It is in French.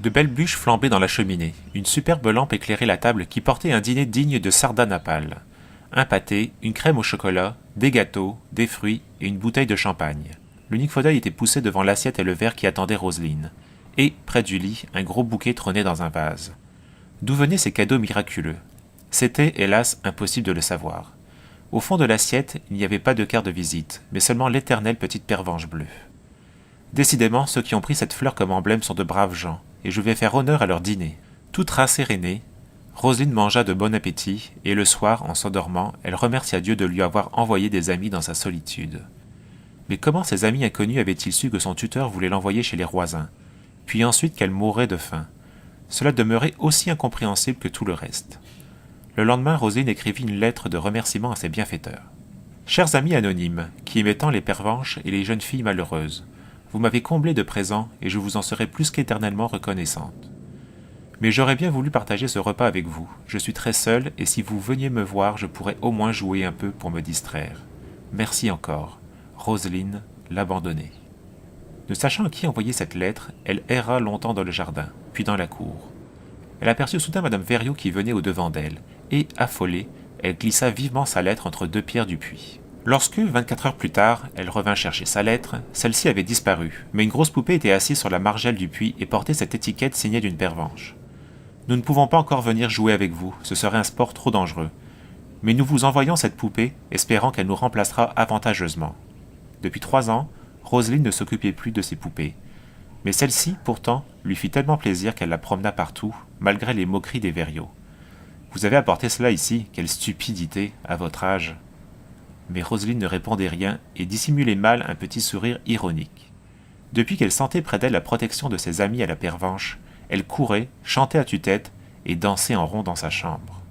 De belles bûches flambaient dans la cheminée. Une superbe lampe éclairait la table qui portait un dîner digne de sardane à pâle. Un pâté, une crème au chocolat, des gâteaux, des fruits et une bouteille de champagne. L'unique fauteuil était poussé devant l'assiette et le verre qui attendaient Roselyne. Et, près du lit, un gros bouquet trônait dans un vase. D'où venaient ces cadeaux miraculeux? C'était, hélas, impossible de le savoir. Au fond de l'assiette, il n'y avait pas de carte de visite, mais seulement l'éternelle petite pervenche bleue. Décidément, ceux qui ont pris cette fleur comme emblème sont de braves gens, et je vais faire honneur à leur dîner. Toute rassérénée, Roselyne mangea de bon appétit, et le soir, en s'endormant, elle remercia Dieu de lui avoir envoyé des amis dans sa solitude. Mais comment ces amis inconnus avaient-ils su que son tuteur voulait l'envoyer chez les Roisins, puis ensuite qu'elle mourrait de faim? Cela demeurait aussi incompréhensible que tout le reste. Le lendemain, Roselyne écrivit une lettre de remerciement à ses bienfaiteurs. Chers amis anonymes, qui aimez tant les pervenches et les jeunes filles malheureuses, vous m'avez comblé de présents et je vous en serai plus qu'éternellement reconnaissante. Mais j'aurais bien voulu partager ce repas avec vous. Je suis très seule et si vous veniez me voir, je pourrais au moins jouer un peu pour me distraire. Merci encore. Roselyne, l'abandonnée. Ne sachant à qui envoyer cette lettre, elle erra longtemps dans le jardin, puis dans la cour. Elle aperçut soudain madame Verriot qui venait au-devant d'elle, et, affolée, elle glissa vivement sa lettre entre deux pierres du puits. Lorsque, 24 heures plus tard, elle revint chercher sa lettre, celle-ci avait disparu, mais une grosse poupée était assise sur la margelle du puits et portait cette étiquette signée d'une pervenche. Nous ne pouvons pas encore venir jouer avec vous, ce serait un sport trop dangereux. Mais nous vous envoyons cette poupée, espérant qu'elle nous remplacera avantageusement. Depuis 3 ans, Roselyne ne s'occupait plus de ses poupées. Mais celle-ci, pourtant, lui fit tellement plaisir qu'elle la promena partout, malgré les moqueries des Verriot. Vous avez apporté cela ici, quelle stupidité, à votre âge. Mais Roselyne ne répondait rien et dissimulait mal un petit sourire ironique. Depuis qu'elle sentait près d'elle la protection de ses amis à la pervenche, elle courait, chantait à tue-tête et dansait en rond dans sa chambre.